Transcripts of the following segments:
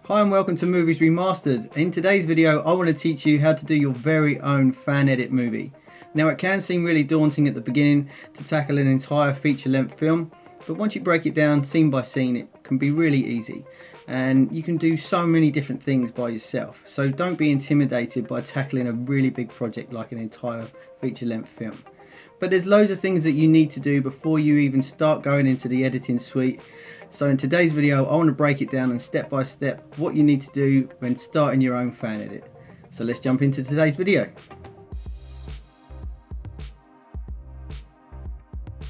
Hi and welcome to Movies Remastered. In today's video I want to teach you how to do your very own fan edit movie. Now it can seem really daunting at the beginning to tackle an entire feature length film, but once you break it down scene by scene it can be really easy and you can do so many different things by yourself. So don't be intimidated by tackling a really big project like an entire feature length film. But there's loads of things that you need to do before you even start going into the editing suite. So in today's video I want to break it down and step by step what you need to do when starting your own fan edit. So let's jump into today's video.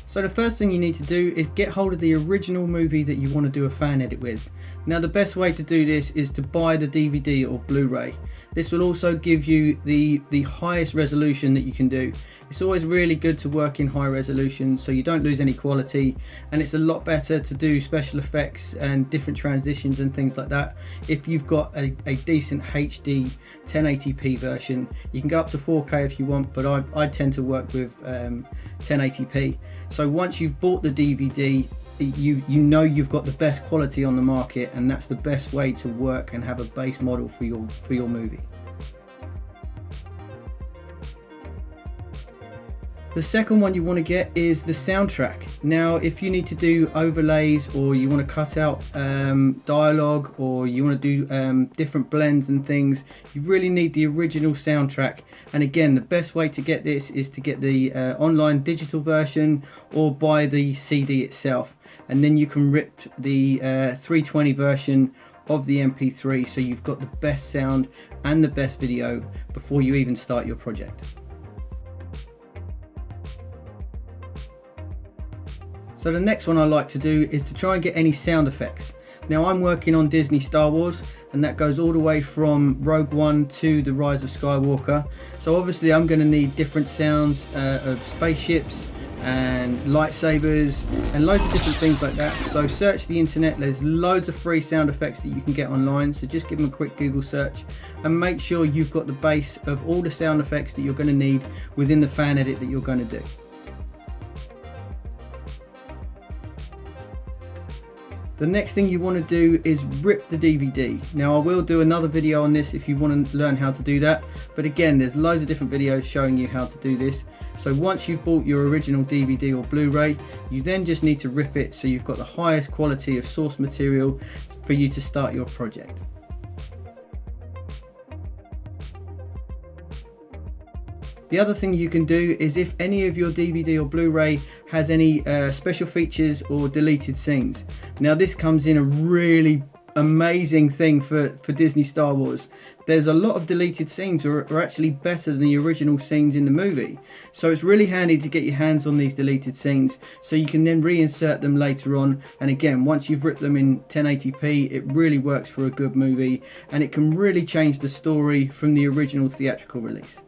So the first thing you need to do is get hold of the original movie that you want to do a fan edit with. Now the best way to do this is to buy the DVD or Blu-ray. This will also give you the highest resolution that you can do. It's always really good to work in high resolution so you don't lose any quality, and it's a lot better to do special effects and different transitions and things like that if you've got a decent HD 1080p version. You can go up to 4K if you want, but I tend to work with 1080p. So once you've bought the DVD, you know you've got the best quality on the market, and that's the best way to work and have a base model for your movie. The second one you want to get is the soundtrack. Now if you need to do overlays, or you want to cut out dialogue, or you want to do different blends and things, you really need the original soundtrack. And again, the best way to get this is to get the online digital version or buy the CD itself, and then you can rip the 320 version of the MP3 so you've got the best sound and the best video before you even start your project. So the next one I like to do is to try and get any sound effects. Now I'm working on Disney Star Wars, and that goes all the way from Rogue One to The Rise of Skywalker. So obviously I'm going to need different sounds of spaceships and lightsabers and loads of different things like that. So search the internet, there's loads of free sound effects that you can get online, so just give them a quick Google search and make sure you've got the base of all the sound effects that you're going to need within the fan edit that you're going to do. The next thing you want to do is rip the DVD. Now I will do another video on this if you want to learn how to do that, but again there's loads of different videos showing you how to do this. So once you've bought your original DVD or Blu-ray, you then just need to rip it so you've got the highest quality of source material for you to start your project. The other thing you can do is if any of your DVD or Blu-ray has any special features or deleted scenes. Now this comes in a really amazing thing for Disney Star Wars. There's a lot of deleted scenes that are actually better than the original scenes in the movie. So it's really handy to get your hands on these deleted scenes so you can then reinsert them later on. And again, once you've ripped them in 1080p, it really works for a good movie, and it can really change the story from the original theatrical release.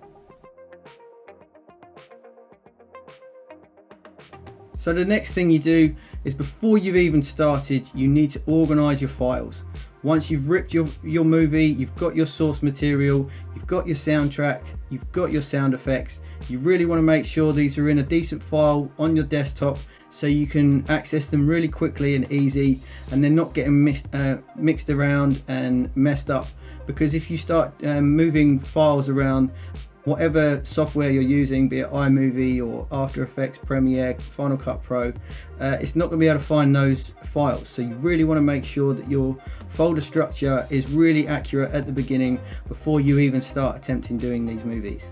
So the next thing you do is, before you've even started, you need to organize your files. Once you've ripped your movie, you've got your source material, you've got your soundtrack, you've got your sound effects, you really want to make sure these are in a decent file on your desktop so you can access them really quickly and easy, and they're not getting mixed around and messed up. Because if you start moving files around, whatever software you're using, be it iMovie or After Effects, Premiere, Final Cut Pro, it's not going to be able to find those files. So you really want to make sure that your folder structure is really accurate at the beginning before you even start attempting doing these movies.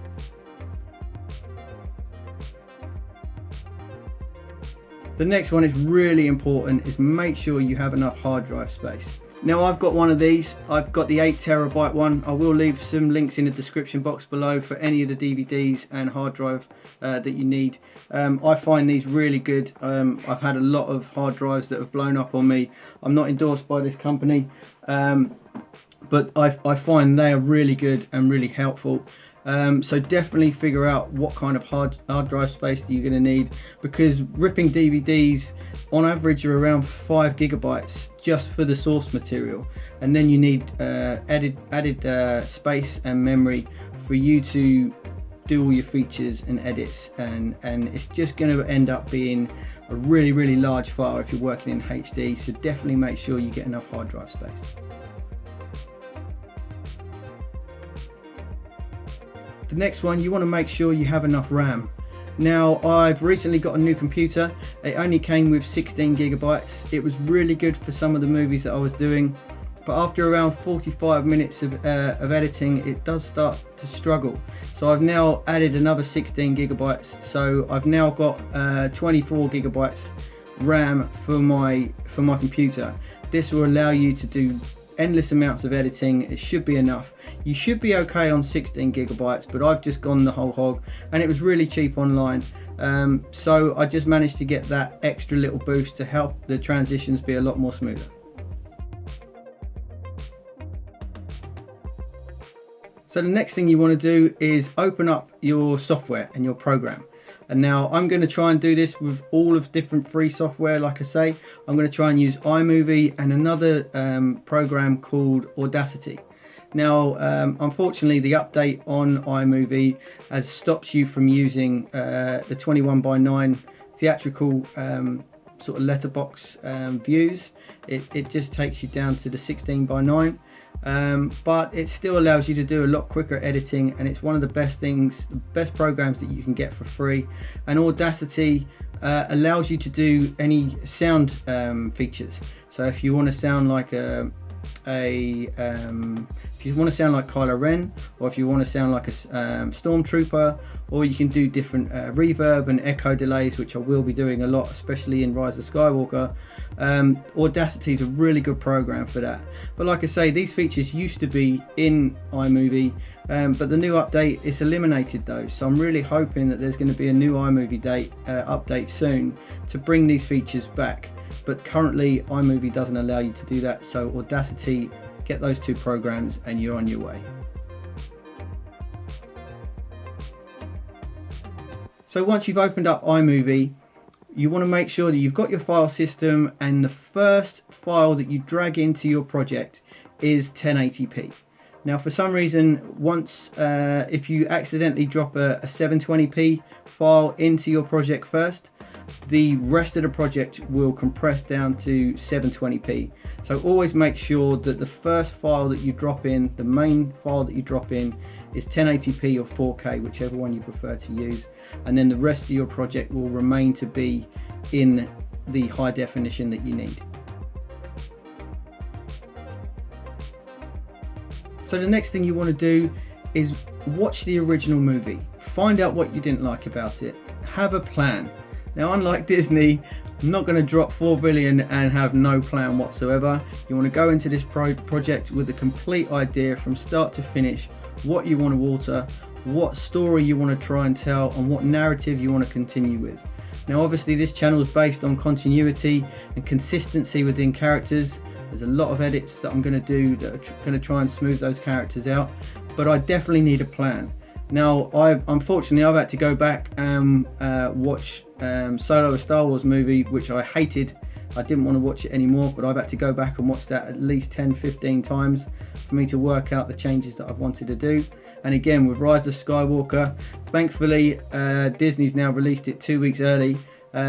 The next one is really important, is make sure you have enough hard drive space. Now I've got one of these, I've got the 8TB one. I will leave some links in the description box below for any of the DVDs and hard drive that you need. I find these really good. I've had a lot of hard drives that have blown up on me. I'm not endorsed by this company, but I find they are really good and really helpful. So definitely figure out what kind of hard drive space that you're going to need, because ripping DVDs on average are around 5 GB just for the source material, and then you need added space and memory for you to do all your features and edits, and it's just going to end up being a really large file if you're working in HD. So definitely make sure you get enough hard drive space. The next one, you want to make sure you have enough RAM. Now, I've recently got a new computer. It only came with 16 gigabytes. It was really good for some of the movies that I was doing, but after around 45 minutes of editing, it does start to struggle. So I've now added another 16 gigabytes. So I've now got 24 gigabytes RAM for my computer. This will allow you to do endless amounts of editing. It should be enough. You should be okay on 16 gigabytes, but I've just gone the whole hog, and it was really cheap online. So I just managed to get that extra little boost to help the transitions be a lot more smoother. So the next thing you want to do is open up your software and your program. And now I'm going to try and do this with all of different free software. Like I say, I'm going to try and use iMovie and another program called Audacity. Now, unfortunately, the update on iMovie has stopped you from using the 21:9 theatrical sort of letterbox views. It just takes you down to the 16:9. But it still allows you to do a lot quicker editing, and it's one of the best things, the best programs that you can get for free. And Audacity allows you to do any sound features. So if you want to sound like if you want to sound like Kylo Ren, or if you want to sound like a stormtrooper, or you can do different reverb and echo delays, which I will be doing a lot, especially in Rise of Skywalker. Audacity is a really good program for that. But like I say, these features used to be in iMovie, but the new update is eliminated those. So I'm really hoping that there's going to be a new iMovie update soon to bring these features back. But currently iMovie doesn't allow you to do that. So Audacity, get those two programs and you're on your way. So once you've opened up iMovie, you want to make sure that you've got your file system, and the first file that you drag into your project is 1080p. Now, for some reason, if you accidentally drop a 720p file into your project first, the rest of the project will compress down to 720p. So always make sure that the first file that you drop in, the main file that you drop in, is 1080p or 4K, whichever one you prefer to use, and then the rest of your project will remain to be in the high definition that you need. So the next thing you want to do is watch the original movie. Find out what you didn't like about it. Have a plan. Now, unlike Disney, I'm not going to drop 4 billion and have no plan whatsoever. You want to go into this project with a complete idea from start to finish, what you want to alter, what story you want to try and tell, and what narrative you want to continue with. Now, obviously this channel is based on continuity and consistency within characters. There's a lot of edits that I'm going to do that are going to try and smooth those characters out, but I definitely need a plan. Now, unfortunately I've had to go back and watch Solo, a Star Wars movie, which I hated. I didn't want to watch it anymore, but I've had to go back and watch that at least 10-15 times for me to work out the changes that I've wanted to do. And again, with Rise of Skywalker, thankfully Disney's now released it 2 weeks early,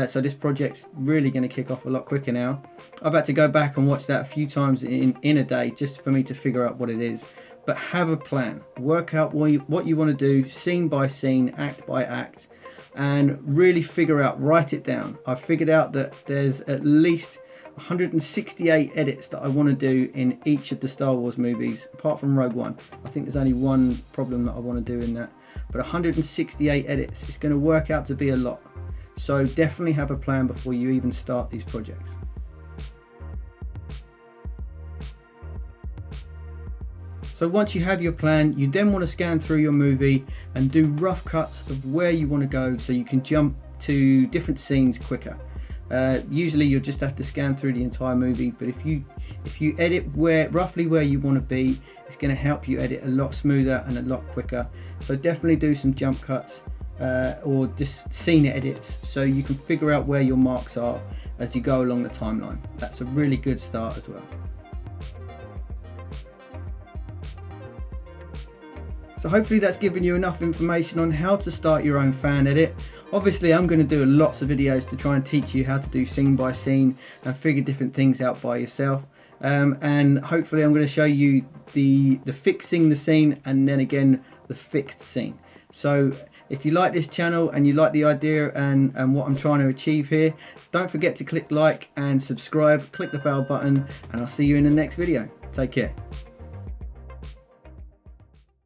so this project's really going to kick off a lot quicker now. I've had to go back and watch that a few times in a day just for me to figure out what it is. But have a plan, work out what you want to do, scene by scene, act by act, and really figure out, write it down. I've figured out that there's at least 168 edits that I want to do in each of the Star Wars movies, apart from Rogue One. I think there's only one problem that I want to do in that, but 168 edits, it's going to work out to be a lot. So definitely have a plan before you even start these projects. So once you have your plan, you then want to scan through your movie and do rough cuts of where you want to go so you can jump to different scenes quicker. Usually you'll just have to scan through the entire movie, but if you edit roughly where you want to be, it's going to help you edit a lot smoother and a lot quicker. So definitely do some jump cuts or just scene edits so you can figure out where your marks are as you go along the timeline. That's a really good start as well. So hopefully that's given you enough information on how to start your own fan edit. Obviously I'm going to do lots of videos to try and teach you how to do scene by scene and figure different things out by yourself. And hopefully I'm going to show you the fixing the scene and then again the fixed scene. So if you like this channel and you like the idea and what I'm trying to achieve here, don't forget to click like and subscribe, click the bell button, and I'll see you in the next video. Take care.